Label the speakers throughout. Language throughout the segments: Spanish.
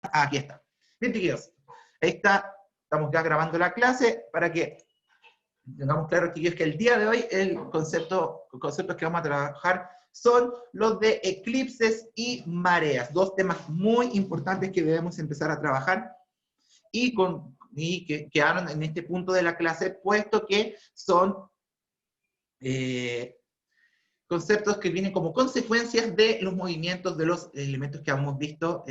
Speaker 1: Aquí está. Bien, chiquillos. Ahí está. Estamos ya grabando la clase para que tengamos claro, chiquillos, que el día de hoy los conceptos que vamos a trabajar son los de eclipses y mareas. Dos temas muy importantes que debemos empezar a trabajar y que quedaron en este punto de la clase, puesto que son conceptos que vienen como consecuencias de los movimientos de los elementos que hemos visto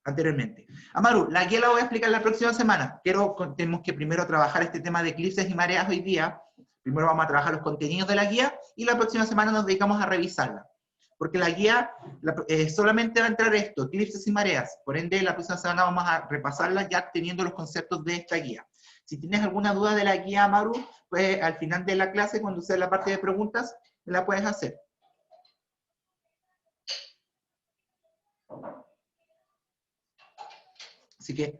Speaker 1: anteriormente. Amaru, la guía la voy a explicar la próxima semana. Tenemos que primero trabajar este tema de eclipses y mareas hoy día. Primero vamos a trabajar los contenidos de la guía y la próxima semana nos dedicamos a revisarla. Porque la guía solamente va a entrar esto, eclipses y mareas. Por ende, la próxima semana vamos a repasarla ya teniendo los conceptos de esta guía. Si tienes alguna duda de la guía, Amaru, pues al final de la clase, cuando sea la parte de preguntas, la puedes hacer. Así que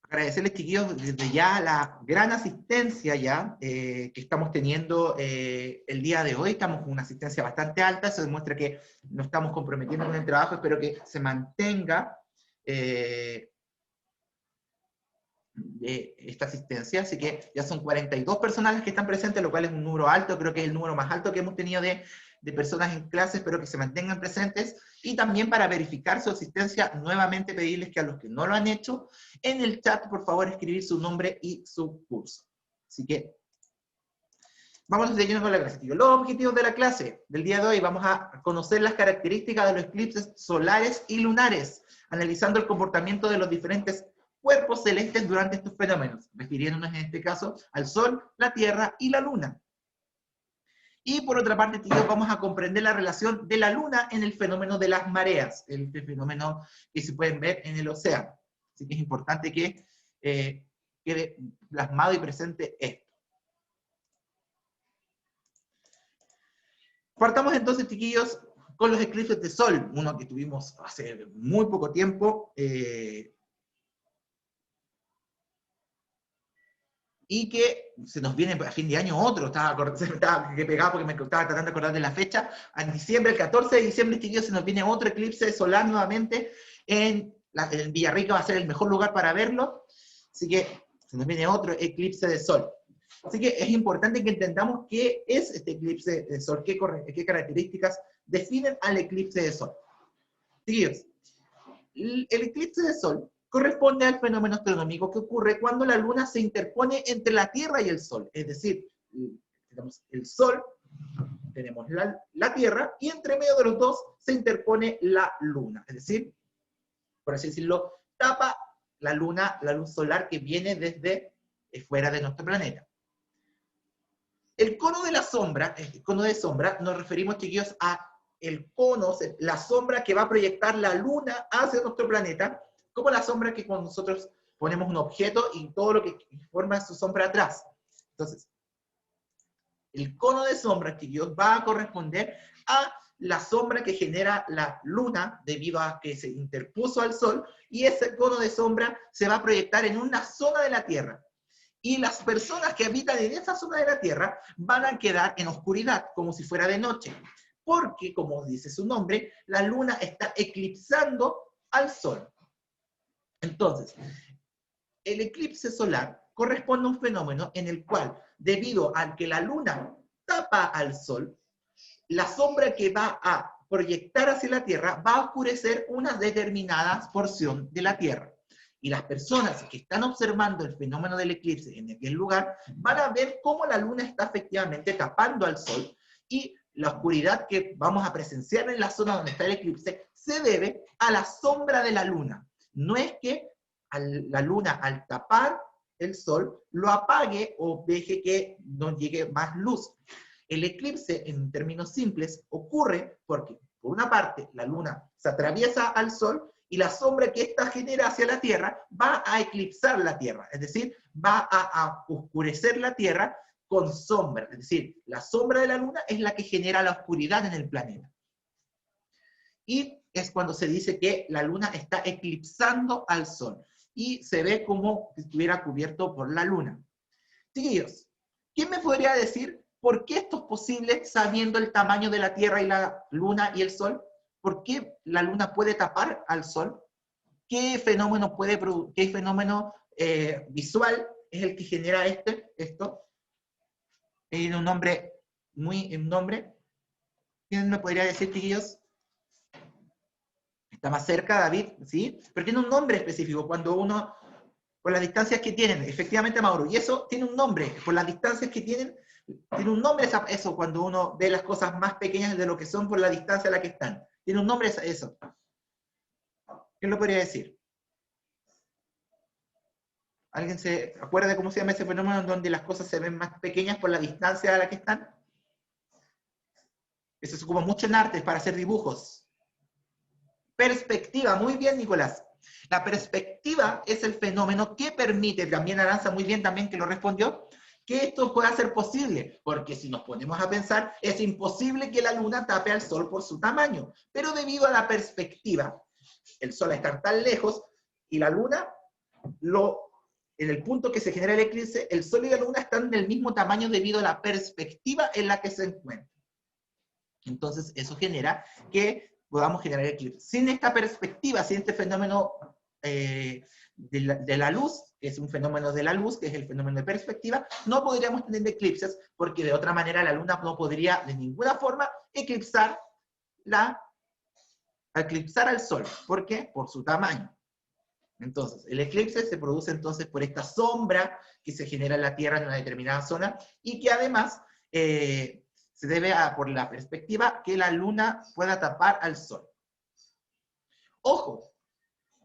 Speaker 1: agradecerles, chiquillos, desde ya la gran asistencia ya que estamos teniendo el día de hoy. Estamos con una asistencia bastante alta, eso demuestra que nos estamos comprometiendo con el trabajo. Espero que se mantenga esta asistencia, así que ya son 42 personas las que están presentes, lo cual es un número alto, creo que es el número más alto que hemos tenido de personas en clase. Espero que se mantengan presentes, y también para verificar su asistencia, nuevamente pedirles que a los que no lo han hecho, en el chat, por favor, escribir su nombre y su curso. Así que, vamos de lleno con la clase. Los objetivos de la clase del día de hoy: vamos a conocer las características de los eclipses solares y lunares, analizando el comportamiento de los diferentes cuerpos celestes durante estos fenómenos, refiriéndonos en este caso al Sol, la Tierra y la Luna. Y por otra parte, tío, vamos a comprender la relación de la Luna en el fenómeno de las mareas, el fenómeno que se pueden ver en el océano. Así que es importante que quede plasmado y presente esto. Partamos entonces, chiquillos, con los eclipses de Sol, uno que tuvimos hace muy poco tiempo, y que se nos viene a fin de año otro. Estaba pegado porque me estaba tratando de acordar de la fecha. En diciembre, el 14 de diciembre, chiquillos, se nos viene otro eclipse solar nuevamente en Villarrica. Va a ser el mejor lugar para verlo. Así que se nos viene otro eclipse de Sol. Así que es importante que entendamos qué es este eclipse de Sol, qué características definen al eclipse de Sol. Chiquillos, el eclipse de Sol corresponde al fenómeno astronómico que ocurre cuando la Luna se interpone entre la Tierra y el Sol. Es decir, tenemos el Sol, tenemos la Tierra, y entre medio de los dos se interpone la Luna. Es decir, por así decirlo, tapa la Luna, la luz solar que viene desde fuera de nuestro planeta. El cono de la sombra, el cono de sombra, nos referimos, chiquillos, a el cono, la sombra que va a proyectar la Luna hacia nuestro planeta, como la sombra que cuando nosotros ponemos un objeto y todo lo que forma su sombra atrás. Entonces, el cono de sombra, chiquillos, va a corresponder a la sombra que genera la Luna debido a que se interpuso al Sol, y ese cono de sombra se va a proyectar en una zona de la Tierra. Y las personas que habitan en esa zona de la Tierra van a quedar en oscuridad, como si fuera de noche. Porque, como dice su nombre, la Luna está eclipsando al Sol. Entonces, el eclipse solar corresponde a un fenómeno en el cual, debido a que la Luna tapa al Sol, la sombra que va a proyectar hacia la Tierra va a oscurecer una determinada porción de la Tierra. Y las personas que están observando el fenómeno del eclipse en aquel lugar van a ver cómo la Luna está efectivamente tapando al Sol, y la oscuridad que vamos a presenciar en la zona donde está el eclipse se debe a la sombra de la Luna. No es que la Luna, al tapar el Sol, lo apague o deje que no llegue más luz. El eclipse, en términos simples, ocurre porque, por una parte, la Luna se atraviesa al Sol, y la sombra que ésta genera hacia la Tierra va a eclipsar la Tierra, es decir, va a oscurecer la Tierra con sombra. Es decir, la sombra de la Luna es la que genera la oscuridad en el planeta. Y es cuando se dice que la Luna está eclipsando al Sol, y se ve como si estuviera cubierto por la Luna. Chiquillos, ¿quién me podría decir por qué esto es posible sabiendo el tamaño de la Tierra y la Luna y el Sol? ¿Por qué la Luna puede tapar al Sol? ¿qué fenómeno qué fenómeno visual es el que genera esto? Tiene un nombre, un nombre. ¿Quién me podría decir, chiquillos? Está más cerca, David, ¿sí? Pero tiene un nombre específico, cuando uno, por las distancias que tienen, efectivamente, Mauro, y eso tiene un nombre, por las distancias que tienen, tiene un nombre eso, cuando uno ve las cosas más pequeñas de lo que son por la distancia a la que están. Tiene un nombre eso. ¿Quién lo podría decir? ¿Alguien se acuerda de cómo se llama ese fenómeno en donde las cosas se ven más pequeñas por la distancia a la que están? Eso se ocupa mucho en arte para hacer dibujos. Perspectiva, muy bien, Nicolás. La perspectiva es el fenómeno que permite, también Aranza muy bien también que lo respondió, que esto pueda ser posible, porque si nos ponemos a pensar, es imposible que la luna tape al sol por su tamaño, pero debido a la perspectiva, el sol a estar tan lejos y la luna, en el punto que se genera el eclipse, el sol y la luna están del mismo tamaño debido a la perspectiva en la que se encuentran. Entonces, eso genera que podamos generar eclipses. Sin esta perspectiva, sin este fenómeno de la luz, que es un fenómeno de la luz, que es el fenómeno de perspectiva, no podríamos tener eclipses, porque de otra manera la luna no podría de ninguna forma eclipsar al sol. ¿Por qué? Por su tamaño. Entonces, el eclipse se produce entonces por esta sombra que se genera en la Tierra en una determinada zona, y que además se debe por la perspectiva que la luna pueda tapar al sol. Ojo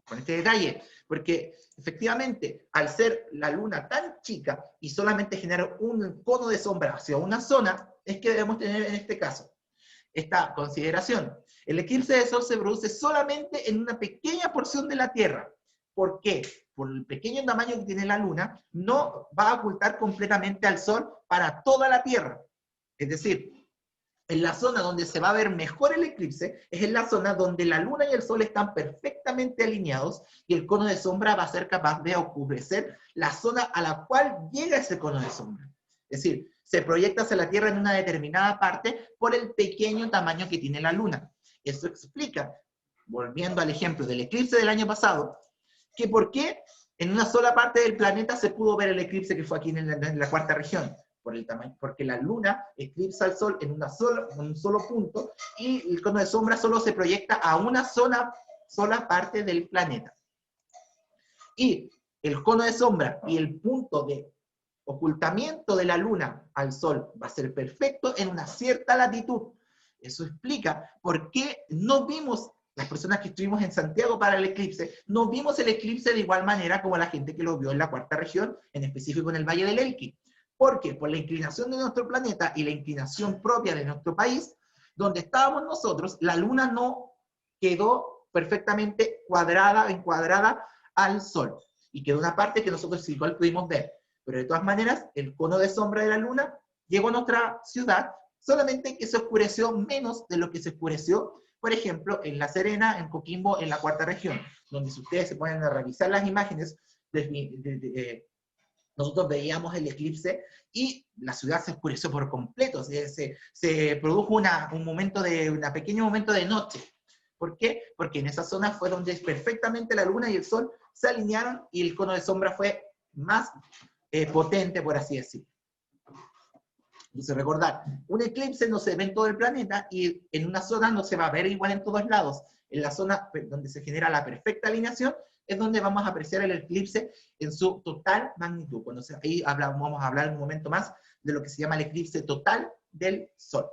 Speaker 1: con este detalle, porque efectivamente, al ser la luna tan chica y solamente generar un cono de sombra hacia una zona, es que debemos tener en este caso esta consideración. El eclipse de sol se produce solamente en una pequeña porción de la Tierra. ¿Por qué? Por el pequeño tamaño que tiene la luna, no va a ocultar completamente al sol para toda la Tierra. Es decir, en la zona donde se va a ver mejor el eclipse, es en la zona donde la luna y el sol están perfectamente alineados y el cono de sombra va a ser capaz de oscurecer la zona a la cual llega ese cono de sombra. Es decir, se proyecta hacia la Tierra en una determinada parte por el pequeño tamaño que tiene la luna. Eso explica, volviendo al ejemplo del eclipse del año pasado, que por qué en una sola parte del planeta se pudo ver el eclipse que fue aquí en la cuarta región. Por el tamaño, porque la luna eclipsa al sol en un solo punto y el cono de sombra solo se proyecta a una sola parte del planeta. Y el cono de sombra y el punto de ocultamiento de la luna al sol va a ser perfecto en una cierta latitud. Eso explica por qué no vimos, las personas que estuvimos en Santiago para el eclipse, no vimos el eclipse de igual manera como la gente que lo vio en la cuarta región, en específico en el Valle del Elqui. Porque por la inclinación de nuestro planeta y la inclinación propia de nuestro país, donde estábamos nosotros, la luna no quedó perfectamente encuadrada al sol. Y quedó una parte que nosotros igual pudimos ver. Pero de todas maneras, el cono de sombra de la luna llegó a nuestra ciudad, solamente que se oscureció menos de lo que se oscureció, por ejemplo, en La Serena, en Coquimbo, en la cuarta región, donde si ustedes se ponen a revisar las imágenes, nosotros veíamos el eclipse y la ciudad se oscureció por completo, se produjo un pequeño momento de noche. ¿Por qué? Porque en esa zona fue donde perfectamente la luna y el sol se alinearon y el cono de sombra fue más potente, por así decirlo. Entonces recordar, un eclipse no se ve en todo el planeta y en una zona no se va a ver igual en todos lados. En la zona donde se genera la perfecta alineación es donde vamos a apreciar el eclipse en su total magnitud. Ahí vamos a hablar en un momento más de lo que se llama el eclipse total del Sol.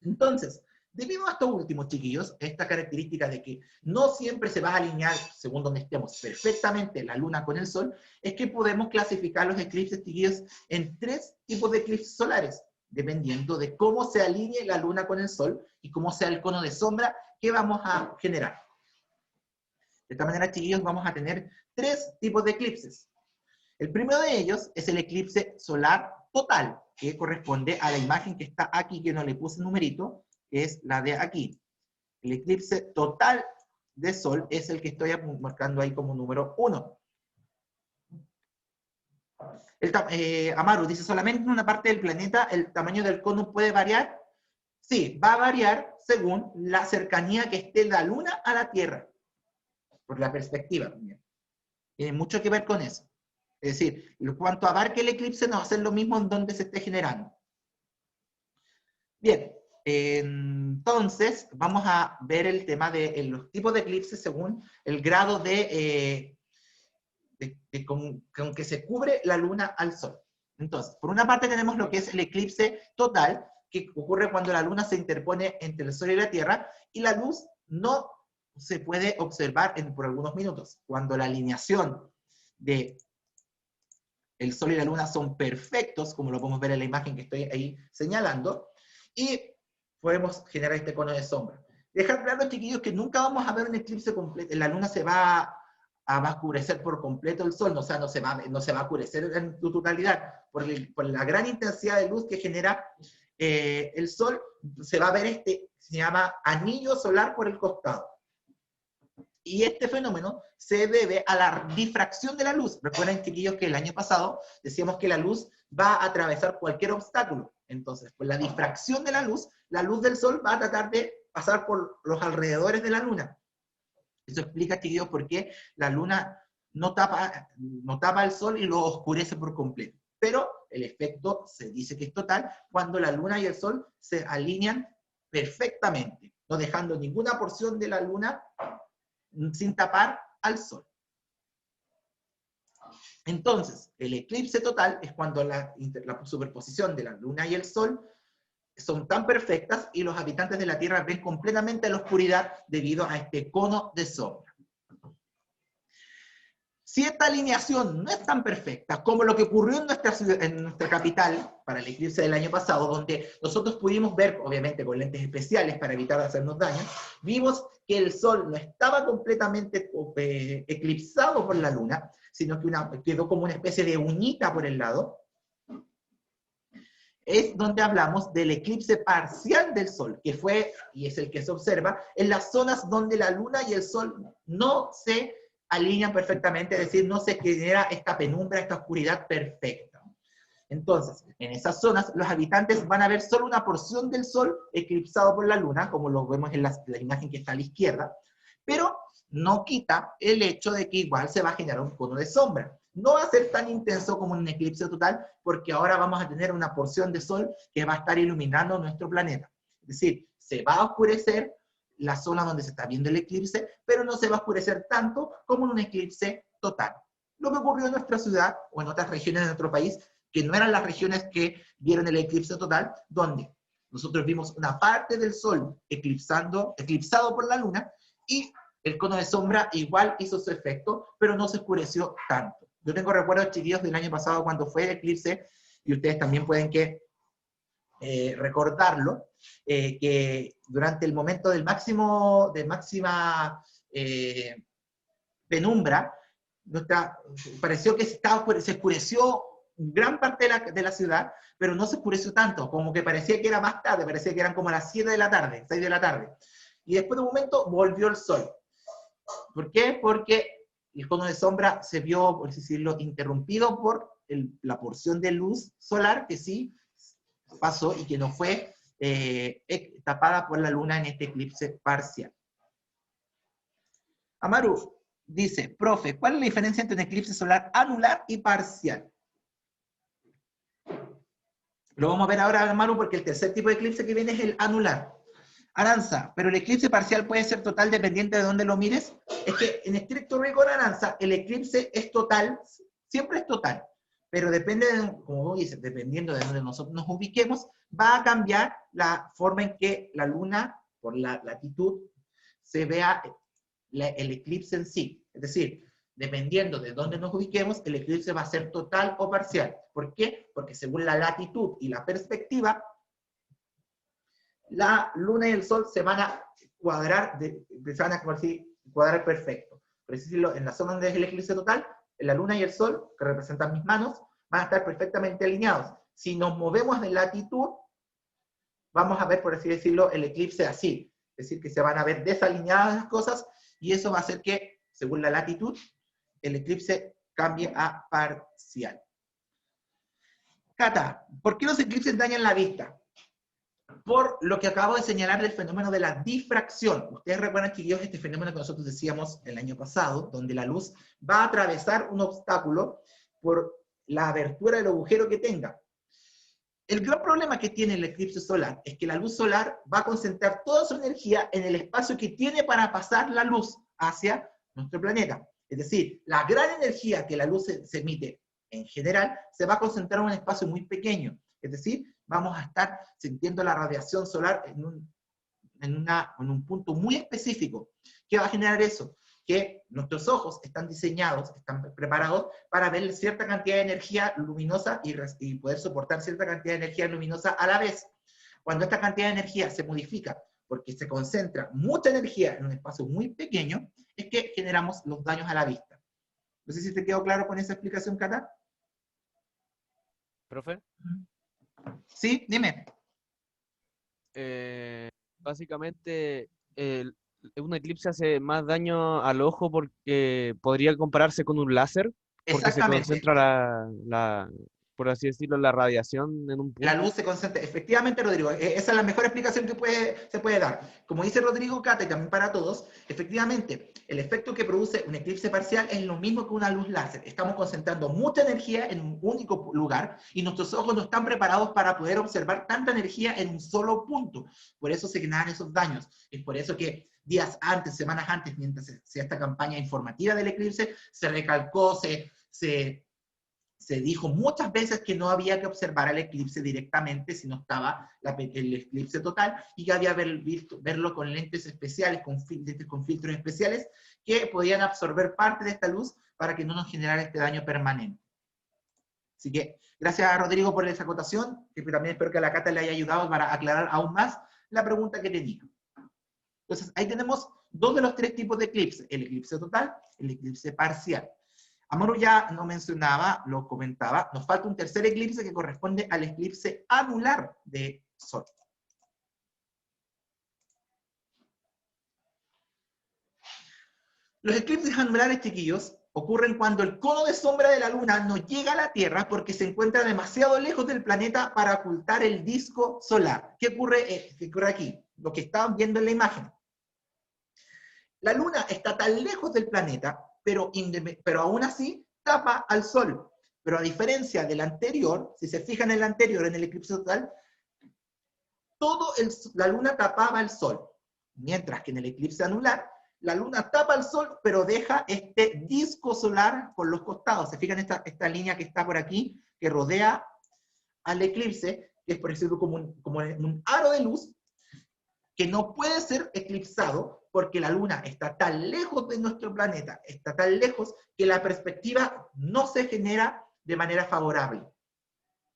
Speaker 1: Entonces, debido a esto último, chiquillos, esta característica de que no siempre se va a alinear, según donde estemos, perfectamente la Luna con el Sol, es que podemos clasificar los eclipses, chiquillos, en 3 tipos de eclipses solares, dependiendo de cómo se alinee la Luna con el Sol y cómo sea el cono de sombra que vamos a generar. De esta manera, chiquillos, vamos a tener 3 tipos de eclipses. El primero de ellos es el eclipse solar total, que corresponde a la imagen que está aquí, que no le puse numerito, que es la de aquí. El eclipse total de Sol es el que estoy marcando ahí como número 1. Amaru dice, ¿solamente en una parte del planeta el tamaño del cono puede variar? Sí, va a variar según la cercanía que esté la Luna a la Tierra. por la perspectiva también. Tiene mucho que ver con eso. Es decir, cuanto abarque el eclipse no va a ser lo mismo en donde se esté generando. Bien, entonces vamos a ver el tema de los tipos de eclipses según el grado con que se cubre la luna al sol. Entonces, por una parte tenemos lo que es el eclipse total, que ocurre cuando la luna se interpone entre el sol y la tierra, y la luz no se puede observar por algunos minutos. Cuando la alineación de el sol y la luna son perfectos, como lo podemos ver en la imagen que estoy ahí señalando, y podemos generar este cono de sombra. Dejar claro, chiquillos, que nunca vamos a ver un eclipse completo. La luna se va a oscurecer por completo el sol, o sea, no se va a oscurecer en su totalidad, por la gran intensidad de luz que genera el sol, se va a ver se llama anillo solar por el costado. Y este fenómeno se debe a la difracción de la luz. Recuerden, chiquillos, que el año pasado decíamos que la luz va a atravesar cualquier obstáculo. Entonces, por la difracción de la luz del sol va a tratar de pasar por los alrededores de la luna. Eso explica, chiquillos, por qué la luna no tapa el sol y lo oscurece por completo. Pero el efecto se dice que es total cuando la luna y el sol se alinean perfectamente, no dejando ninguna porción de la luna sin tapar al sol. Entonces, el eclipse total es cuando la superposición de la luna y el sol son tan perfectas y los habitantes de la Tierra ven completamente la oscuridad debido a este cono de sombra. Si esta alineación no es tan perfecta como lo que ocurrió en nuestra capital para el eclipse del año pasado, donde nosotros pudimos ver, obviamente con lentes especiales para evitar hacernos daño, vimos que el sol no estaba completamente eclipsado por la luna, sino que quedó como una especie de uñita por el lado. Es donde hablamos del eclipse parcial del sol, que fue, y es el que se observa, en las zonas donde la luna y el sol no se alinean perfectamente, es decir, no se genera esta penumbra, esta oscuridad perfecta. Entonces, en esas zonas, los habitantes van a ver solo una porción del sol eclipsado por la luna, como lo vemos en la imagen que está a la izquierda, pero no quita el hecho de que igual se va a generar un cono de sombra. No va a ser tan intenso como un eclipse total, porque ahora vamos a tener una porción de sol que va a estar iluminando nuestro planeta. Es decir, se va a oscurecer la zona donde se está viendo el eclipse, pero no se va a oscurecer tanto como en un eclipse total. Lo que ocurrió en nuestra ciudad o en otras regiones de nuestro país, que no eran las regiones que vieron el eclipse total, donde nosotros vimos una parte del sol eclipsado por la luna, y el cono de sombra igual hizo su efecto, pero no se oscureció tanto. Yo tengo recuerdos, chiquillos, del año pasado cuando fue el eclipse, y ustedes también pueden recordarlo, que durante el momento de máxima penumbra, pareció que se oscureció gran parte de la ciudad, pero no se oscureció tanto, como que parecía que era más tarde, parecía que eran como las 7 de la tarde, 6 de la tarde. Y después de un momento volvió el sol. ¿Por qué? Porque el cono de sombra se vio, por así decirlo, interrumpido por la porción de luz solar que sí pasó y que no fue tapada por la luna en este eclipse parcial. Amaru dice, profe, ¿cuál es la diferencia entre un eclipse solar anular y parcial? Lo vamos a ver ahora, Amaru, porque el tercer tipo de eclipse que viene es el anular. Aranza, pero el eclipse parcial puede ser total dependiente de dónde lo mires. Es que en estricto rigor, Aranza, el eclipse es total, siempre es total, pero depende, como dice, dependiendo de dónde nosotros nos ubiquemos, va a cambiar la forma en que la luna, por la latitud, se vea el eclipse en sí. Es decir, dependiendo de dónde nos ubiquemos, el eclipse va a ser total o parcial. ¿Por qué? Porque según la latitud y la perspectiva, la luna y el sol se van a cuadrar, cuadrar perfecto. Por decirlo, en la zona donde es el eclipse total, la luna y el sol, que representan mis manos, van a estar perfectamente alineados. Si nos movemos de latitud, vamos a ver, por así decirlo, el eclipse así. Es decir, que se van a ver desalineadas las cosas, y eso va a hacer que, según la latitud, el eclipse cambie a parcial. Cata, ¿por qué los eclipses dañan la vista? por lo que acabo de señalar del fenómeno de la difracción. Ustedes recuerdan, chiquillos, este fenómeno que nosotros decíamos el año pasado, donde la luz va a atravesar un obstáculo por la abertura del agujero que tenga. El gran problema que tiene el eclipse solar es que la luz solar va a concentrar toda su energía en el espacio que tiene para pasar la luz hacia nuestro planeta. Es decir, la gran energía que la luz se emite en general se va a concentrar en un espacio muy pequeño. Es decir, vamos a estar sintiendo la radiación solar en un punto muy específico. ¿Qué va a generar eso? Que nuestros ojos están diseñados, están preparados para ver cierta cantidad de energía luminosa y poder soportar cierta cantidad de energía luminosa a la vez. Cuando esta cantidad de energía se modifica porque se concentra mucha energía en un espacio muy pequeño, es que generamos los daños a la vista. No sé si te quedó claro con esa explicación, Cata.
Speaker 2: ¿Profe?
Speaker 1: Sí, dime.
Speaker 2: Básicamente, un eclipse hace más daño al ojo porque podría compararse con un láser, porque se
Speaker 1: Exactamente.
Speaker 2: concentra por así decirlo, la radiación en un
Speaker 1: La
Speaker 2: punto.
Speaker 1: luz se concentra. Efectivamente, Rodrigo, esa es la mejor explicación que se puede dar. Como dice Rodrigo Cata, y también para todos, efectivamente, el efecto que produce un eclipse parcial es lo mismo que una luz láser. Estamos concentrando mucha energía en un único lugar y nuestros ojos no están preparados para poder observar tanta energía en un solo punto. Por eso se generan esos daños. Es por eso que días antes, semanas antes, mientras se hacía esta campaña informativa del eclipse, se recalcó, se dijo muchas veces que no había que observar el eclipse directamente si no estaba el eclipse total y que había verlo con lentes especiales, con filtros especiales que podían absorber parte de esta luz para que no nos generara este daño permanente. Así que gracias a Rodrigo por esa acotación, que también espero que a la Cata le haya ayudado para aclarar aún más la pregunta que tenía. Entonces ahí tenemos dos de los tres tipos de eclipse, el eclipse total, el eclipse parcial. Amaru ya no mencionaba, lo comentaba, nos falta un tercer eclipse que corresponde al eclipse anular de Sol. Los eclipses anulares, chiquillos, ocurren cuando el cono de sombra de la Luna no llega a la Tierra porque se encuentra demasiado lejos del planeta para ocultar el disco solar. ¿Qué ocurre aquí? Lo que estaban viendo en la imagen. La Luna está tan lejos del planeta, pero aún así tapa al Sol. Pero a diferencia del anterior, si se fijan en el anterior, en el eclipse total, la Luna tapaba el Sol. Mientras que en el eclipse anular, la Luna tapa el Sol, pero deja este disco solar por los costados. Se fijan esta línea que está por aquí, que rodea al eclipse, que es por decirlo como un aro de luz, que no puede ser eclipsado porque la Luna está tan lejos de nuestro planeta, está tan lejos que la perspectiva no se genera de manera favorable.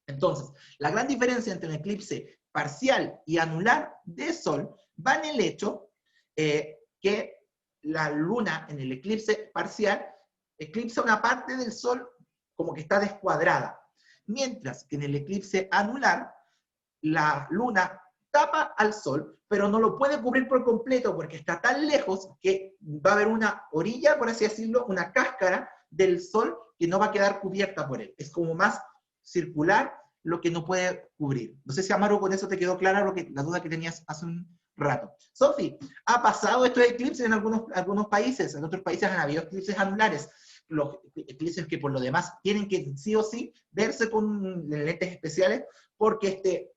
Speaker 1: Entonces, la gran diferencia entre un eclipse parcial y anular de Sol va en el hecho que la Luna en el eclipse parcial eclipsa una parte del Sol como que está descuadrada, mientras que en el eclipse anular la Luna tapa al Sol, pero no lo puede cubrir por completo porque está tan lejos que va a haber una orilla, por así decirlo, una cáscara del Sol que no va a quedar cubierta por él. Es como más circular lo que no puede cubrir. No sé si, Amaru, con eso te quedó clara la duda que tenías hace un rato. Sofi, ¿ha pasado estos eclipses en algunos países? En otros países han habido eclipses anulares. Los eclipses que por lo demás tienen que sí o sí verse con lentes especiales porque este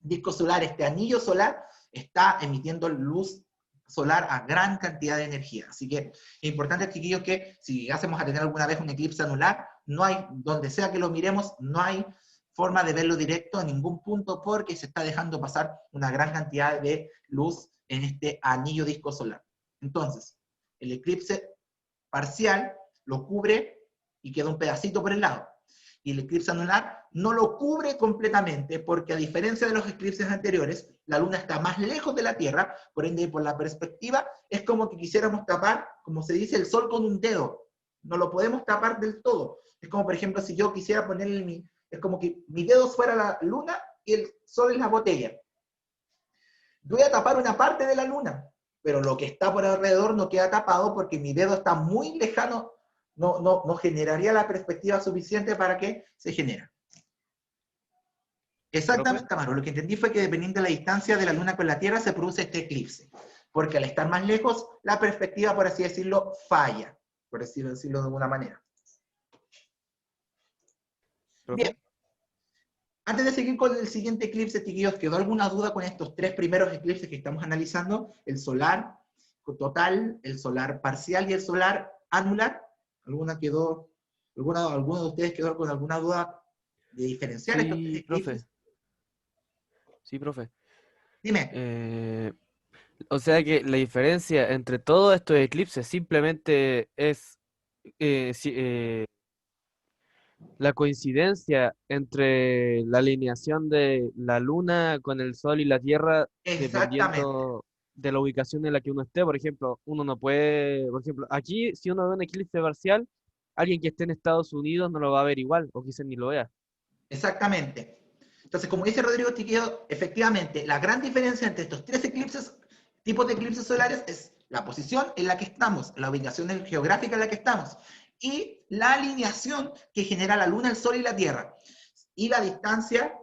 Speaker 1: disco solar, este anillo solar, está emitiendo luz solar a gran cantidad de energía. Así que es importante, chiquillos, que si llegásemos a tener alguna vez un eclipse anular, no hay, donde sea que lo miremos, no hay forma de verlo directo en ningún punto porque se está dejando pasar una gran cantidad de luz en este anillo disco solar. Entonces, el eclipse parcial lo cubre y queda un pedacito por el lado. Y el eclipse anular no lo cubre completamente porque a diferencia de los eclipses anteriores, la Luna está más lejos de la Tierra, por ende, por la perspectiva, es como que quisiéramos tapar, como se dice, el Sol con un dedo. No lo podemos tapar del todo. Es como, por ejemplo, si yo quisiera ponerle es como que mi dedo fuera la Luna y el Sol es la botella. Voy a tapar una parte de la Luna, pero lo que está por alrededor no queda tapado porque mi dedo está muy lejano, no generaría la perspectiva suficiente para que se genere.
Speaker 2: ¿Profe?
Speaker 1: Exactamente, Amaro. Lo que entendí fue que dependiendo de la distancia de la Luna con la Tierra se produce este eclipse. Porque al estar más lejos, la perspectiva, por así decirlo, falla. Por así decirlo de alguna manera.
Speaker 2: ¿Profe?
Speaker 1: Bien. Antes de seguir con el siguiente eclipse, chiquillos, ¿quedó alguna duda con estos tres primeros eclipses que estamos analizando? El solar total, el solar parcial y el solar anular. ¿Alguno de ustedes quedó con alguna duda de diferenciar estos tres
Speaker 2: Sí, profe.
Speaker 1: eclipses?
Speaker 2: Sí, profe.
Speaker 1: Dime.
Speaker 2: Eh, o sea que la diferencia entre todos estos eclipses simplemente es la coincidencia entre la alineación de la Luna con el Sol y la Tierra,
Speaker 1: Exactamente.
Speaker 2: dependiendo de la ubicación en la que uno esté. Por ejemplo, uno no puede, por ejemplo, aquí si uno ve un eclipse parcial, alguien que esté en Estados Unidos no lo va a ver igual, o quizás ni lo vea.
Speaker 1: Exactamente. Entonces, como dice Rodrigo Chiquillo, efectivamente, la gran diferencia entre estos tres eclipses, tipos de eclipses solares, es la posición en la que estamos, la ubicación geográfica en la que estamos, y la alineación que genera la Luna, el Sol y la Tierra, y la distancia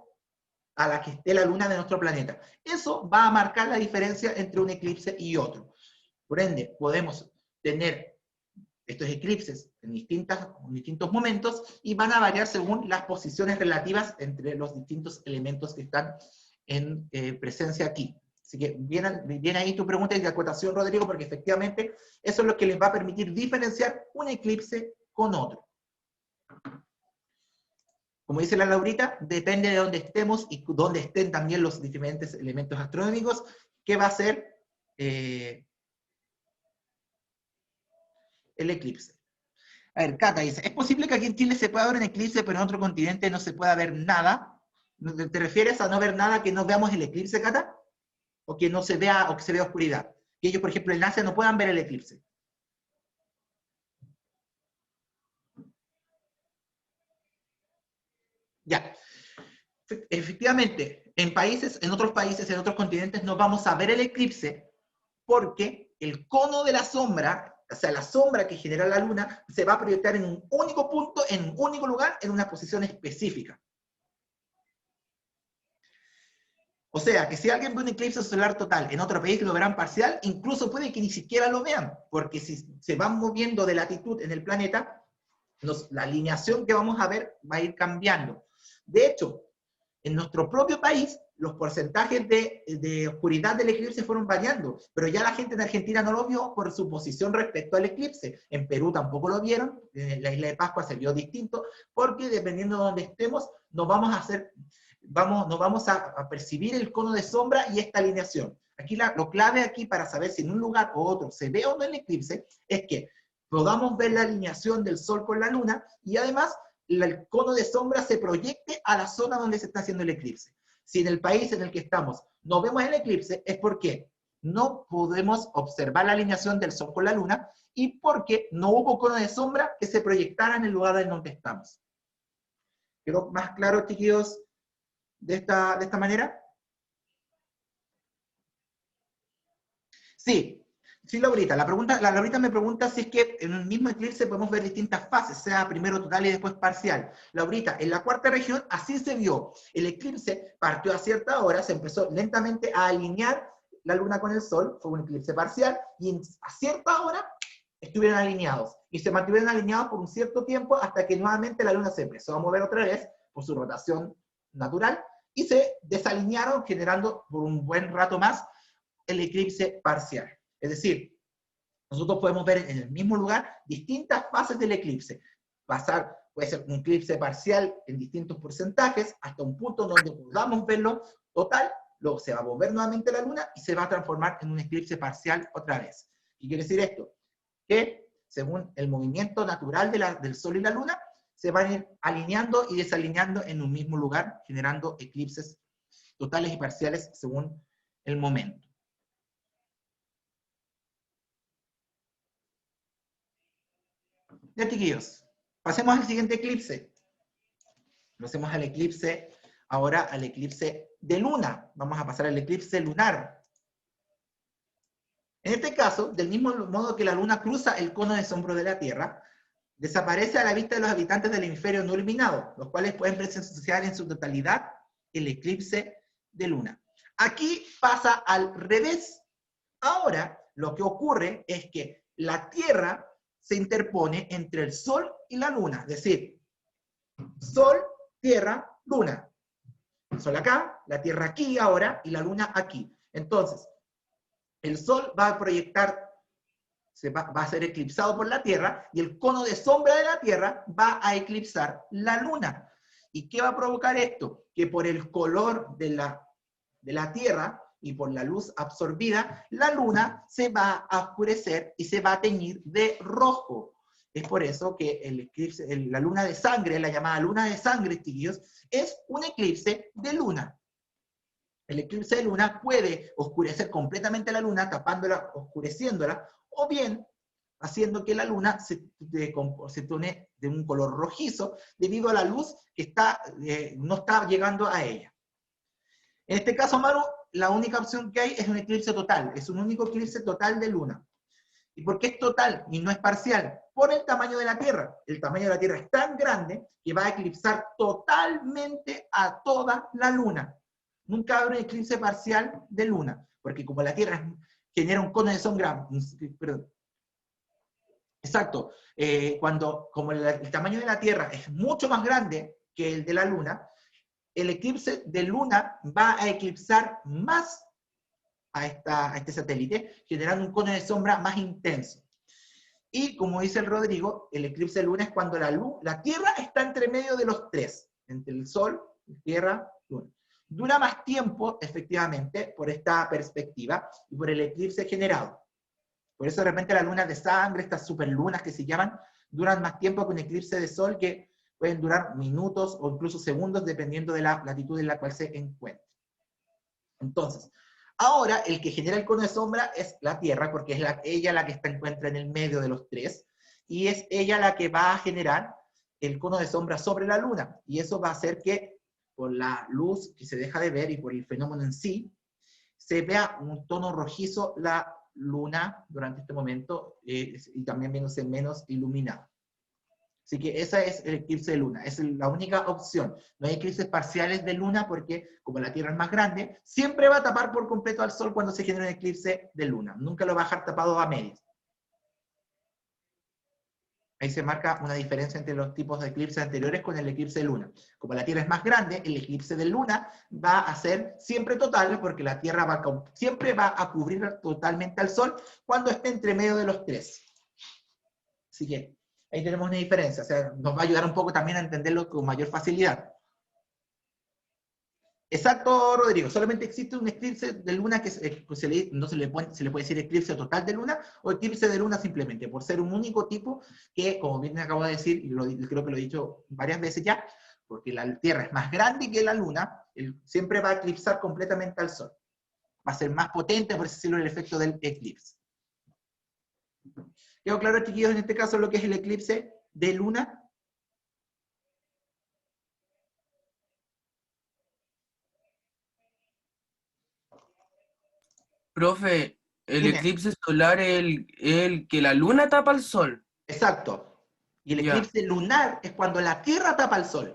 Speaker 1: a la que esté la Luna de nuestro planeta. Eso va a marcar la diferencia entre un eclipse y otro. Por ende, podemos tener estos eclipses en distintos momentos y van a variar según las posiciones relativas entre los distintos elementos que están en presencia aquí. Así que viene ahí tu pregunta y de acotación, Rodrigo, porque efectivamente eso es lo que les va a permitir diferenciar un eclipse con otro. Como dice la Laurita, depende de dónde estemos y dónde estén también los diferentes elementos astronómicos, que va a ser el eclipse. A ver, Cata dice, ¿es posible que aquí en Chile se pueda ver un eclipse, pero en otro continente no se pueda ver nada? ¿Te refieres a no ver nada, que no veamos el eclipse, Cata? ¿O que no se vea, o que se vea oscuridad? Que ellos, por ejemplo, en Asia no puedan ver el eclipse. Ya. Efectivamente, en otros países, en otros continentes, no vamos a ver el eclipse porque el cono de la sombra, o sea, la sombra que genera la luna, se va a proyectar en un único punto, en un único lugar, en una posición específica. O sea, que si alguien ve un eclipse solar total en otro país, lo verán parcial, incluso puede que ni siquiera lo vean, porque si se van moviendo de latitud en el planeta, la alineación que vamos a ver va a ir cambiando. De hecho, en nuestro propio país, los porcentajes de oscuridad del eclipse fueron variando, pero ya la gente en Argentina no lo vio por su posición respecto al eclipse. En Perú tampoco lo vieron, en la isla de Pascua se vio distinto, porque dependiendo de donde estemos, nos vamos a percibir el cono de sombra y esta alineación. Aquí lo clave aquí para saber si en un lugar u otro se ve o no el eclipse es que podamos ver la alineación del Sol con la Luna y además el cono de sombra se proyecte a la zona donde se está haciendo el eclipse. Si en el país en el que estamos no vemos el eclipse, es porque no podemos observar la alineación del Sol con la Luna y porque no hubo cono de sombra que se proyectara en el lugar en donde estamos. ¿Quedó más claro, chiquillos, de esta manera? Sí, sí, Laurita. La Laurita me pregunta si es que en el mismo eclipse podemos ver distintas fases, sea primero total y después parcial. Laurita, en la cuarta región así se vio. El eclipse partió a cierta hora, se empezó lentamente a alinear la luna con el sol, fue un eclipse parcial, y a cierta hora estuvieron alineados. Y se mantuvieron alineados por un cierto tiempo hasta que nuevamente la luna se empezó a mover otra vez por su rotación natural y se desalinearon, generando por un buen rato más el eclipse parcial. Es decir, nosotros podemos ver en el mismo lugar distintas fases del eclipse. Puede ser un eclipse parcial en distintos porcentajes, hasta un punto donde podamos verlo total, luego se va a volver nuevamente la luna y se va a transformar en un eclipse parcial otra vez. ¿Qué quiere decir esto? Que según el movimiento natural del Sol y la Luna, se van a ir alineando y desalineando en un mismo lugar, generando eclipses totales y parciales según el momento. Ya, chiquillos, pasemos al siguiente eclipse. Pasemos al eclipse, ahora al eclipse de luna. Vamos a pasar al eclipse lunar. En este caso, del mismo modo que la luna cruza el cono de sombra de la Tierra, desaparece a la vista de los habitantes del hemisferio no iluminado, los cuales pueden presenciar en su totalidad el eclipse de luna. Aquí pasa al revés. Ahora, lo que ocurre es que la Tierra se interpone entre el Sol y la Luna. Es decir, Sol, Tierra, Luna. El Sol acá, la Tierra aquí ahora y la Luna aquí. Entonces, el Sol va a proyectar, va a ser eclipsado por la Tierra y el cono de sombra de la Tierra va a eclipsar la Luna. ¿Y qué va a provocar esto? Que por el color de la Tierra y por la luz absorbida, la Luna se va a oscurecer y se va a teñir de rojo. Es por eso que el eclipse, la luna de sangre, la llamada luna de sangre, chiquillos, es un eclipse de luna. El eclipse de luna puede oscurecer completamente la luna, tapándola, oscureciéndola, o bien haciendo que la luna se tone de un color rojizo debido a la luz que no está llegando a ella. En este caso, Maru, la única opción que hay es un eclipse total. Es un único eclipse total de luna. ¿Y por qué es total y no es parcial? Por el tamaño de la Tierra. El tamaño de la Tierra es tan grande que va a eclipsar totalmente a toda la luna. Nunca habrá un eclipse parcial de luna, porque como la Tierra genera un cono de sombra, perdón, exacto, como el tamaño de la Tierra es mucho más grande que el de la luna, el eclipse de luna va a eclipsar más a este satélite, generando un cono de sombra más intenso. Y como dice el Rodrigo, el eclipse de luna es cuando la Tierra está entre medio de los tres, entre el Sol, Tierra, Luna. Dura más tiempo, efectivamente, por esta perspectiva y por el eclipse generado. Por eso de repente las lunas de sangre, estas superlunas que se llaman, duran más tiempo que un eclipse de Sol, que pueden durar minutos o incluso segundos, dependiendo de la latitud en la cual se encuentre. Entonces, ahora el que genera el cono de sombra es la Tierra, porque es ella la que encuentra en el medio de los tres, y es ella la que va a generar el cono de sombra sobre la Luna, y eso va a hacer que por la luz que se deja de ver y por el fenómeno en sí, se vea un tono rojizo la Luna durante este momento, y también viéndose menos iluminada. Así que esa es el eclipse de luna, es la única opción. No hay eclipses parciales de luna porque, como la Tierra es más grande, siempre va a tapar por completo al Sol cuando se genera un eclipse de luna. Nunca lo va a dejar tapado a medias. Ahí se marca una diferencia entre los tipos de eclipses anteriores con el eclipse de luna. Como la Tierra es más grande, el eclipse de luna va a ser siempre total porque la Tierra siempre va a cubrir totalmente al Sol cuando esté entre medio de los tres. Así que ahí tenemos una diferencia, o sea, nos va a ayudar un poco también a entenderlo con mayor facilidad. Exacto, Rodrigo, solamente existe un eclipse de luna que pues no se le puede decir eclipse total de luna o eclipse de luna simplemente, por ser un único tipo que, como bien acabo de decir, y creo que lo he dicho varias veces ya, porque la Tierra es más grande que la luna, siempre va a eclipsar completamente al Sol. Va a ser más potente, por así decirlo, el efecto del eclipse. ¿Quedó claro, chiquillos, en este caso lo que es el eclipse de luna?
Speaker 3: Profe, el
Speaker 1: Dime.
Speaker 3: eclipse solar es el que la luna tapa al sol.
Speaker 1: Exacto. Y el
Speaker 3: Ya.
Speaker 1: eclipse lunar es cuando la Tierra tapa al Sol.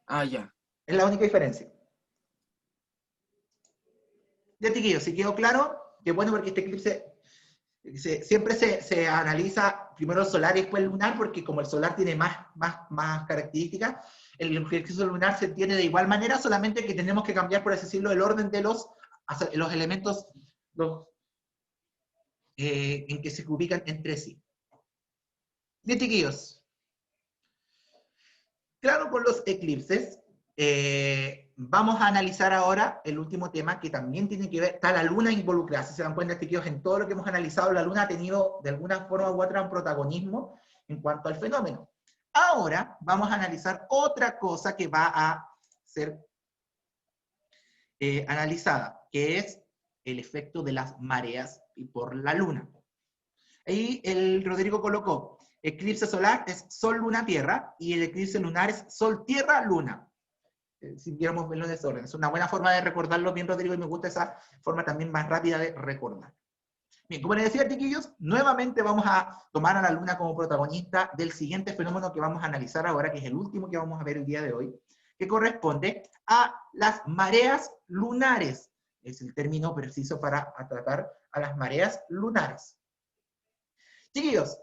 Speaker 3: Ah, ya.
Speaker 1: Es la única diferencia. Ya, chiquillos, si quedó claro, qué bueno porque este eclipse siempre se analiza primero el solar y después el lunar, porque como el solar tiene más características, el eclipse lunar se tiene de igual manera, solamente que tenemos que cambiar, por así decirlo, el orden de los elementos en que se ubican entre sí. Bien, chiquillos. Claro, con los eclipses, vamos a analizar ahora el último tema que también tiene que ver, está la luna involucrada. Si se dan cuenta, chiquillos, en todo lo que hemos analizado, la luna ha tenido de alguna forma u otra un protagonismo en cuanto al fenómeno. Ahora vamos a analizar otra cosa que va a ser analizada, que es el efecto de las mareas y por la luna. Ahí el Rodrigo colocó, eclipse solar es Sol, Luna, Tierra, y el eclipse lunar es Sol, Tierra, Luna. Si queremos verlo en desorden. Es una buena forma de recordarlo bien, Rodrigo, y me gusta esa forma también más rápida de recordar. Bien, como les decía, chiquillos, nuevamente vamos a tomar a la luna como protagonista del siguiente fenómeno que vamos a analizar ahora, que es el último que vamos a ver el día de hoy, que corresponde a las mareas lunares. Es el término preciso para tratar a las mareas lunares. Chiquillos,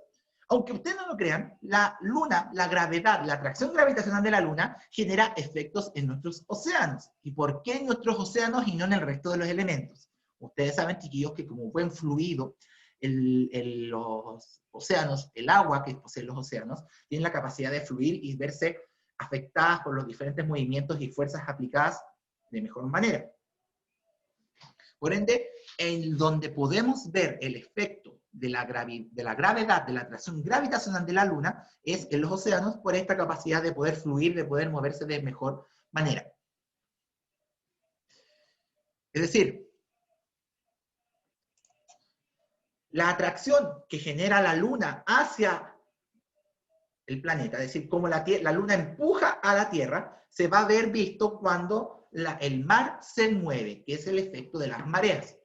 Speaker 1: aunque ustedes no lo crean, la luna, la gravedad, la atracción gravitacional de la luna genera efectos en nuestros océanos. ¿Y por qué en nuestros océanos y no en el resto de los elementos? Ustedes saben, chiquillos, que como buen fluido, los océanos, el agua que poseen los océanos, tienen la capacidad de fluir y verse afectadas por los diferentes movimientos y fuerzas aplicadas de mejor manera. Por ende, en donde podemos ver el efecto de la gravedad, de la atracción gravitacional de la Luna, es en los océanos por esta capacidad de poder fluir, de poder moverse de mejor manera. Es decir, la atracción que genera la Luna hacia el planeta, es decir, como la Luna empuja a la Tierra, se va a ver visto cuando el mar se mueve, que es el efecto de las mareas.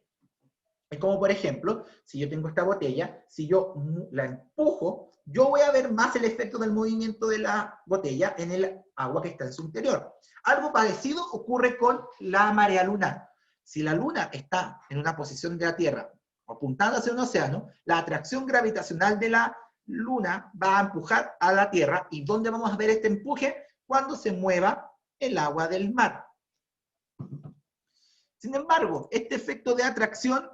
Speaker 1: Es como, por ejemplo, si yo tengo esta botella, si yo la empujo, yo voy a ver más el efecto del movimiento de la botella en el agua que está en su interior. Algo parecido ocurre con la marea lunar. Si la Luna está en una posición de la Tierra apuntando hacia un océano, la atracción gravitacional de la Luna va a empujar a la Tierra. ¿Y dónde vamos a ver este empuje? Cuando se mueva el agua del mar. Sin embargo, este efecto de atracción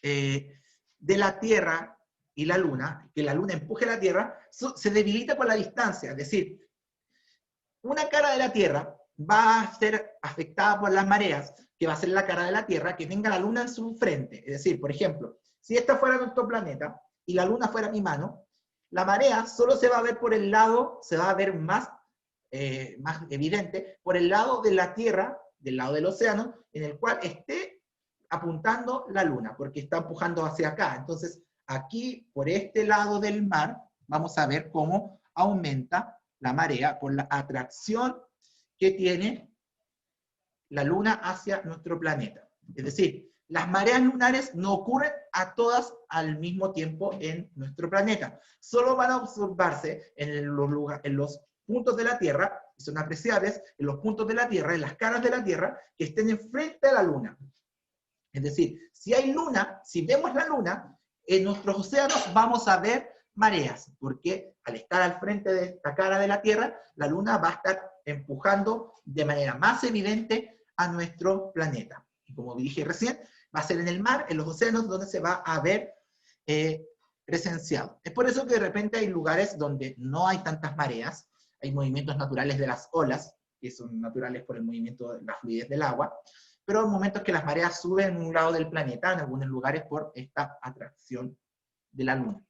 Speaker 1: de la Tierra y la Luna, que la Luna empuje a la Tierra, se debilita con la distancia. Es decir, una cara de la Tierra va a ser afectada por las mareas, que va a ser la cara de la Tierra, que tenga la Luna en su frente. Es decir, por ejemplo, si esta fuera nuestro planeta y la Luna fuera mi mano, la marea solo se va a ver por el lado, se va a ver más evidente, por el lado de la Tierra, del lado del océano, en el cual esté apuntando la Luna, porque está empujando hacia acá. Entonces, aquí, por este lado del mar, vamos a ver cómo aumenta la marea por la atracción que tiene la Luna hacia nuestro planeta. Es decir, las mareas lunares no ocurren a todas al mismo tiempo en nuestro planeta. Solo van a observarse en los puntos de la Tierra, y son apreciables, en los puntos de la Tierra, en las caras de la Tierra, que estén enfrente a la Luna. Es decir, si hay luna, si vemos la Luna, en nuestros océanos vamos a ver mareas, porque al estar al frente de esta cara de la Tierra, la Luna va a estar empujando de manera más evidente a nuestro planeta. Y como dije recién, va a ser en el mar, en los océanos, donde se va a ver presenciado. Es por eso que de repente hay lugares donde no hay tantas mareas, hay movimientos naturales de las olas, que son naturales por el movimiento de la fluidez del agua, pero hay momentos que las mareas suben en un lado del planeta, en algunos lugares por esta atracción de la Luna.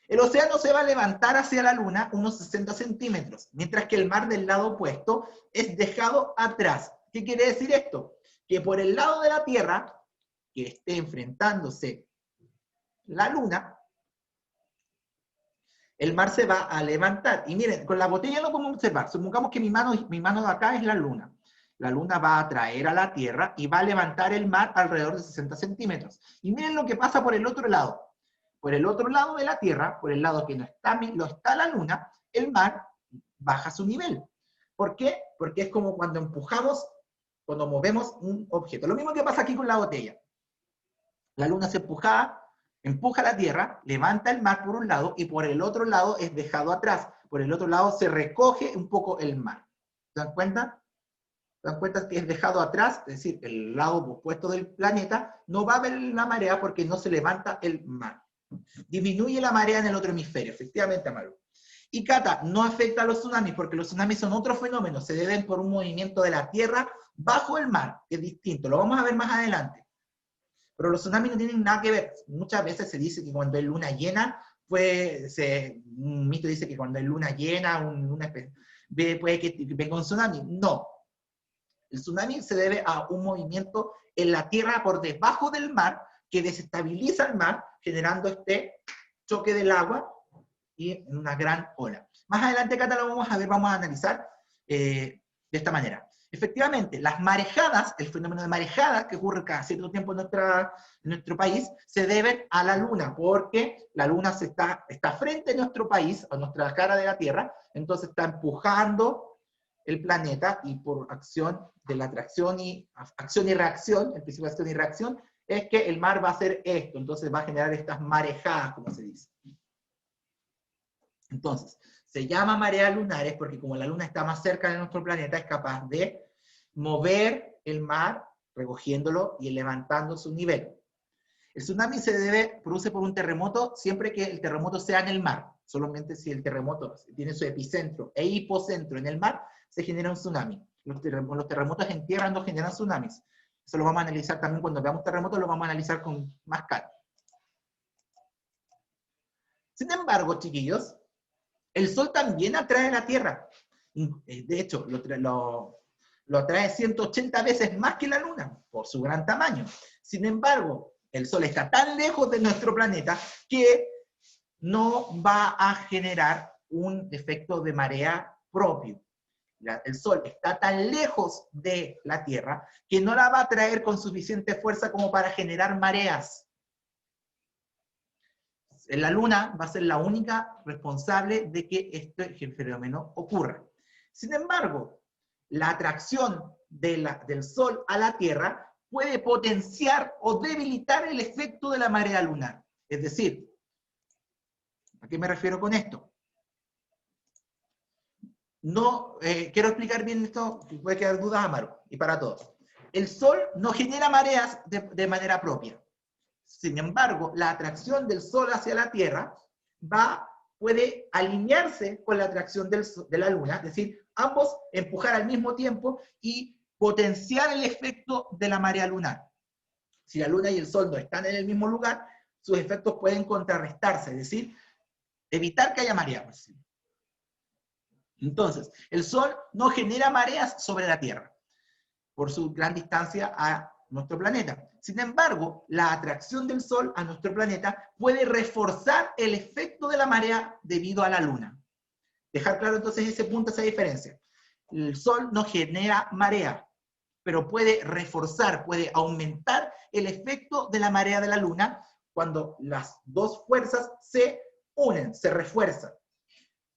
Speaker 1: El océano se va a levantar hacia la Luna unos 60 centímetros, mientras que el mar del lado opuesto es dejado atrás. ¿Qué quiere decir esto? Que por el lado de la Tierra, que esté enfrentándose la Luna, el mar se va a levantar. Y miren, con la botella lo podemos observar. Supongamos que mi mano de acá es la Luna. La Luna va a atraer a la Tierra y va a levantar el mar alrededor de 60 centímetros. Y miren lo que pasa por el otro lado. Por el otro lado de la Tierra, por el lado que no está la Luna, el mar baja su nivel. ¿Por qué? Porque es como cuando empujamos, cuando movemos un objeto. Lo mismo que pasa aquí con la botella. La Luna se empuja a la Tierra, levanta el mar por un lado y por el otro lado es dejado atrás. Por el otro lado se recoge un poco el mar. ¿Se dan cuenta? ¿Se dan cuenta que es dejado atrás? Es decir, el lado opuesto del planeta no va a haber la marea porque no se levanta el mar. Disminuye la marea en el otro hemisferio, efectivamente, Amaru. Y Cata, no afecta a los tsunamis porque los tsunamis son otro fenómeno, se deben por un movimiento de la Tierra bajo el mar, que es distinto, lo vamos a ver más adelante. Pero los tsunamis no tienen nada que ver. Muchas veces se dice que cuando hay luna llena, un mito dice que cuando hay luna llena, puede que venga un tsunami. No. El tsunami se debe a un movimiento en la Tierra por debajo del mar que desestabiliza el mar, generando este choque del agua y una gran ola. Más adelante, Cata, lo vamos a ver, vamos a analizar de esta manera. Efectivamente, las marejadas, el fenómeno de marejadas que ocurre cada cierto tiempo en nuestro país, se deben a la Luna, porque la Luna está frente a nuestro país, a nuestra cara de la Tierra, entonces está empujando el planeta, y por acción de la acción y reacción, el principio de acción y reacción, es que el mar va a hacer esto, entonces va a generar estas marejadas, como se dice. Entonces, se llama mareas lunares porque como la Luna está más cerca de nuestro planeta, es capaz de mover el mar, recogiéndolo y levantando su nivel. El tsunami se produce por un terremoto siempre que el terremoto sea en el mar. Solamente si el terremoto tiene su epicentro e hipocentro en el mar, se genera un tsunami. Los terremotos en tierra no generan tsunamis. Eso lo vamos a analizar también cuando veamos terremotos, lo vamos a analizar con más calma. Sin embargo, chiquillos, el Sol también atrae a la Tierra. De hecho, lo atrae 180 veces más que la Luna, por su gran tamaño. Sin embargo, el Sol está tan lejos de nuestro planeta que no va a generar un efecto de marea propio. El Sol está tan lejos de la Tierra que no la va a atraer con suficiente fuerza como para generar mareas. La Luna va a ser la única responsable de que este fenómeno ocurra. Sin embargo, la atracción del Sol a la Tierra puede potenciar o debilitar el efecto de la marea lunar. Es decir, ¿a qué me refiero con esto? No, quiero explicar bien esto, puede quedar dudas, Amaro, y para todos. El Sol no genera mareas de manera propia. Sin embargo, la atracción del Sol hacia la Tierra puede alinearse con la atracción de la Luna, es decir, ambos empujar al mismo tiempo y potenciar el efecto de la marea lunar. Si la Luna y el Sol no están en el mismo lugar, sus efectos pueden contrarrestarse, es decir, evitar que haya marea. Entonces, el Sol no genera mareas sobre la Tierra por su gran distancia a nuestro planeta. Sin embargo, la atracción del Sol a nuestro planeta puede reforzar el efecto de la marea debido a la Luna. Dejar claro entonces ese punto, esa diferencia. El Sol no genera marea, pero puede reforzar, puede aumentar el efecto de la marea de la Luna cuando las dos fuerzas se unen, se refuerzan.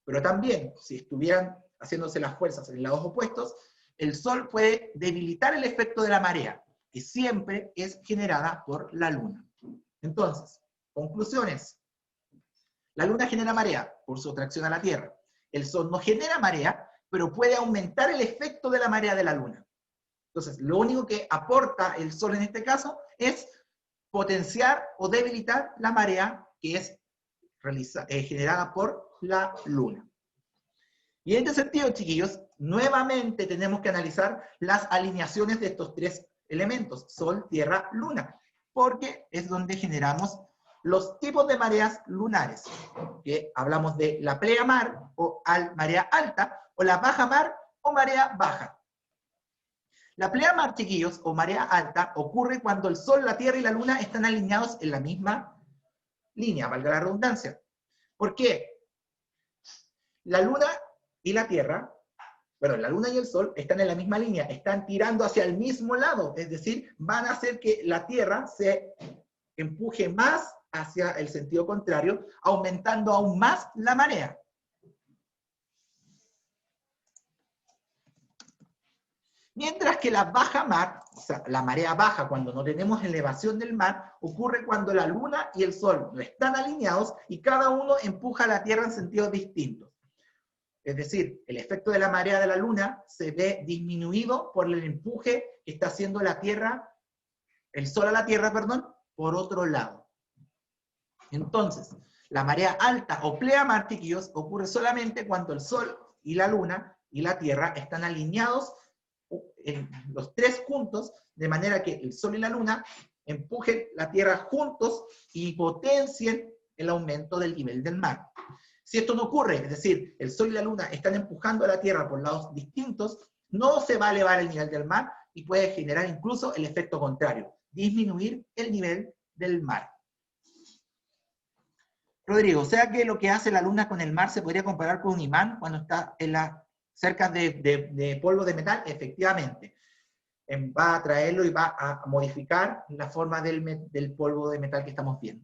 Speaker 1: Pero también, si estuvieran haciéndose las fuerzas en lados opuestos, el Sol puede debilitar el efecto de la marea, que siempre es generada por la Luna. Entonces, conclusiones. La Luna genera marea por su atracción a la Tierra. El Sol no genera marea, pero puede aumentar el efecto de la marea de la Luna. Entonces, lo único que aporta el Sol en este caso es potenciar o debilitar la marea que es generada por la Luna. Y en este sentido, chiquillos, nuevamente tenemos que analizar las alineaciones de estos tres elementos, Sol, Tierra, Luna, porque es donde generamos los tipos de mareas lunares, que hablamos de la pleamar o marea alta, o la baja mar o marea baja. La pleamar, chiquillos, o marea alta, ocurre cuando el Sol, la Tierra y la Luna están alineados en la misma línea, valga la redundancia. ¿Por qué? La Luna y la Tierra, bueno, la Luna y el Sol están en la misma línea, están tirando hacia el mismo lado, es decir, van a hacer que la Tierra se empuje más hacia el sentido contrario, aumentando aún más la marea. Mientras que la baja mar, o sea, la marea baja cuando no tenemos elevación del mar, ocurre cuando la Luna y el Sol no están alineados y cada uno empuja a la Tierra en sentidos distintos. Es decir, el efecto de la marea de la Luna se ve disminuido por el empuje que está haciendo la Tierra, el Sol a la Tierra, perdón, por otro lado. Entonces, la marea alta o pleamar, chiquillos, ocurre solamente cuando el Sol y la Luna y la Tierra están alineados en los tres juntos, de manera que el Sol y la Luna empujen la Tierra juntos y potencien el aumento del nivel del mar. Si esto no ocurre, es decir, el Sol y la Luna están empujando a la Tierra por lados distintos, no se va a elevar el nivel del mar y puede generar incluso el efecto contrario, disminuir el nivel del mar. Rodrigo, o sea que lo que hace la Luna con el mar se podría comparar con un imán cuando está en la cerca de polvo de metal, efectivamente, va a traerlo y va a modificar la forma del polvo de metal que estamos viendo.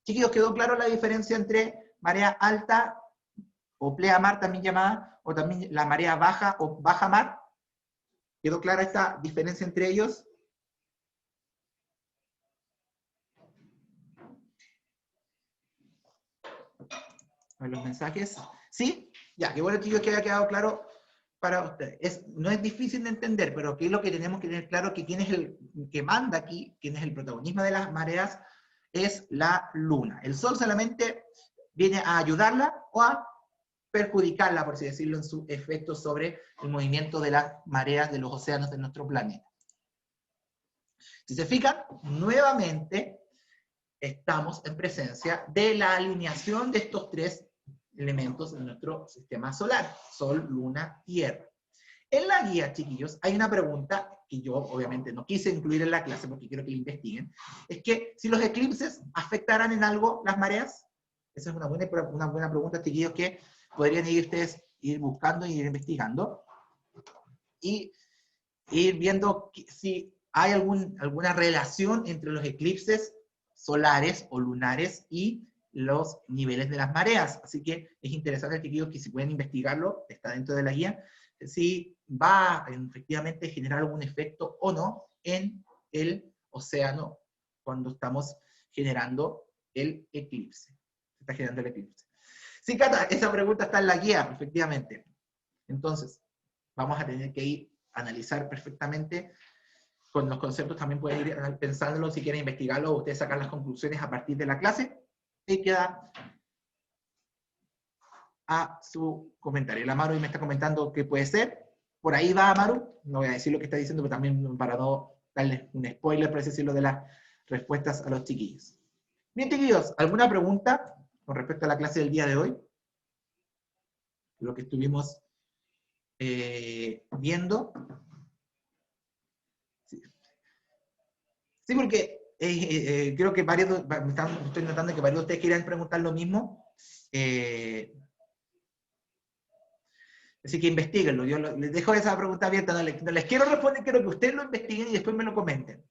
Speaker 1: Chiquillos, ¿quedó claro la diferencia entre marea alta o pleamar también llamada, o también la marea baja o baja mar? ¿Quedó clara esta diferencia entre ellos? A ver los mensajes. ¿Sí? Ya, qué bueno, chicos, que haya quedado claro para ustedes. No es difícil de entender, pero ¿qué es lo que tenemos que tener claro? Que quién es el que manda aquí, quién es el protagonista de las mareas, es la luna. El sol solamente viene a ayudarla o a perjudicarla, por así decirlo, en su efecto sobre el movimiento de las mareas de los océanos de nuestro planeta. Si se fijan, nuevamente estamos en presencia de la alineación de estos tres elementos de nuestro sistema solar: Sol, Luna, Tierra. En la guía, chiquillos, hay una pregunta que yo obviamente no quise incluir en la clase porque quiero que la investiguen, es que si los eclipses afectarán en algo las mareas. Esa es una buena pregunta, chiquillos, que podrían ustedes ir buscando y ir investigando y ir viendo si hay alguna relación entre los eclipses solares o lunares y los niveles de las mareas. Así que es interesante, chiquillos, que si pueden investigarlo, está dentro de la guía, si va a efectivamente generar algún efecto o no en el océano cuando estamos generando el eclipse. Se está generando el eclipse. Sí, Cata, esa pregunta está en la guía, efectivamente. Entonces, vamos a tener que ir a analizar perfectamente con los conceptos, también pueden ir pensándolo si quieren investigarlo, o ustedes sacan las conclusiones a partir de la clase, y queda a su comentario. El Amaru me está comentando que puede ser, por ahí va Amaru, no voy a decir lo que está diciendo, pero también para no darles un spoiler, por así decirlo, de las respuestas a los chiquillos. Bien, chiquillos, ¿alguna pregunta con respecto a la clase del día de hoy? Lo que estuvimos viendo. Sí, porque creo que estoy notando que varios de ustedes querían preguntar lo mismo. Así que investiguenlo. Yo les dejo esa pregunta abierta. No les quiero responder, quiero que ustedes lo investiguen y después me lo comenten.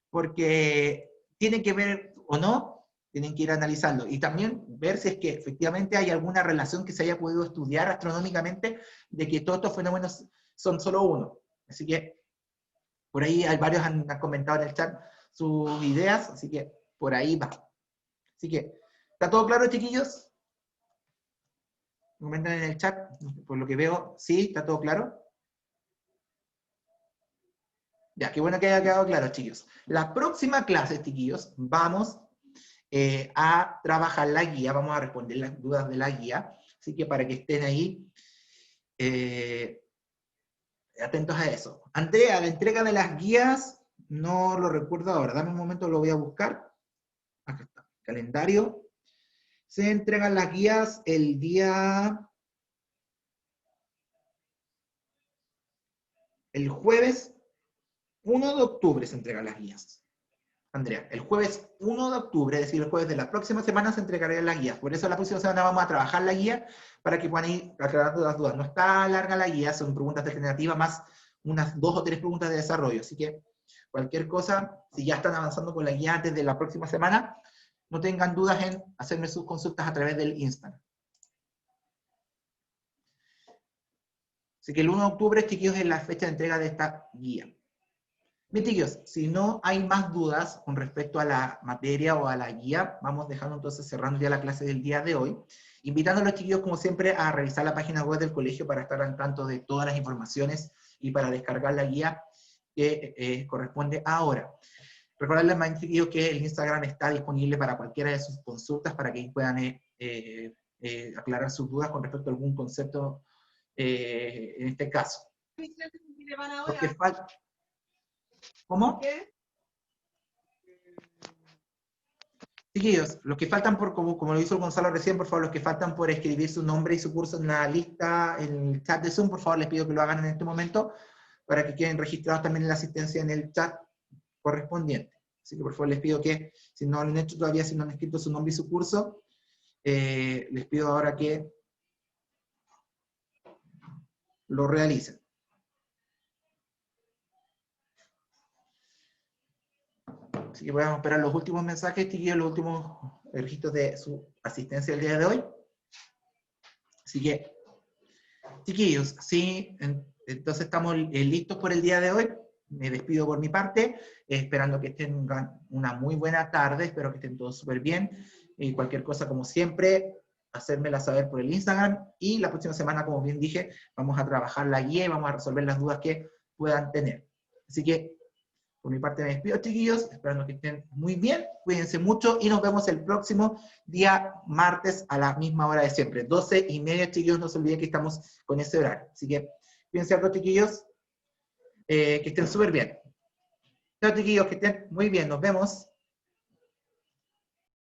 Speaker 1: Porque tiene que ver o no, tienen que ir analizando. Y también ver si es que efectivamente hay alguna relación que se haya podido estudiar astronómicamente de que todos estos fenómenos son solo uno. Así que por ahí hay varios han comentado en el chat sus ideas, así que por ahí va. Así que, ¿está todo claro, chiquillos? Comentan en el chat, por lo que veo, sí, ¿está todo claro? Ya, qué bueno que haya quedado claro, chiquillos. La próxima clase, chiquillos, vamos a trabajar la guía, vamos a responder las dudas de la guía, así que para que estén ahí atentos a eso. Andrea, la entrega de las guías, no lo recuerdo ahora, dame un momento, lo voy a buscar. Acá está, calendario. Se entregan las guías el jueves 1 de octubre se entregan las guías. Andrea, el jueves 1 de octubre, es decir, el jueves de la próxima semana se entregarán las guías. Por eso la próxima semana vamos a trabajar la guía para que puedan ir aclarando las dudas. No está larga la guía, son preguntas alternativas más unas 2 o 3 preguntas de desarrollo. Así que cualquier cosa, si ya están avanzando con la guía antes de la próxima semana, no tengan dudas en hacerme sus consultas a través del Instagram. Así que el 1 de octubre, chiquillos, es la fecha de entrega de esta guía. Bien, chiquillos, si no hay más dudas con respecto a la materia o a la guía, vamos dejando entonces cerrando ya la clase del día de hoy. Invitando a los chiquillos, como siempre, a revisar la página web del colegio para estar al tanto de todas las informaciones y para descargar la guía que corresponde ahora. Recordarles, más chiquillos, que el Instagram está disponible para cualquiera de sus consultas para que puedan aclarar sus dudas con respecto a algún concepto en este caso. Lo que falta... ¿Cómo? ¿Qué? Chiquillos, los que faltan por, como lo hizo Gonzalo recién, por favor, los que faltan por escribir su nombre y su curso en la lista, en el chat de Zoom, por favor, les pido que lo hagan en este momento, para que queden registrados también en la asistencia en el chat correspondiente. Así que por favor les pido que, si no lo han hecho todavía, si no han escrito su nombre y su curso, les pido ahora que lo realicen. Así que vamos a esperar los últimos mensajes, chiquillos, los últimos registros de su asistencia el día de hoy. Así que, chiquillos, sí, entonces estamos listos por el día de hoy. Me despido por mi parte, esperando que tengan una muy buena tarde, espero que estén todos súper bien. Y cualquier cosa, como siempre, hacérmela saber por el Instagram. Y la próxima semana, como bien dije, vamos a trabajar la guía y vamos a resolver las dudas que puedan tener. Así que, por mi parte me despido, chiquillos, esperando que estén muy bien, cuídense mucho y nos vemos el próximo día martes a la misma hora de siempre, 12:30, chiquillos, no se olviden que estamos con ese horario. Así que cuídense a todos, chiquillos, que estén súper bien. Chao, chiquillos, que estén muy bien, nos vemos.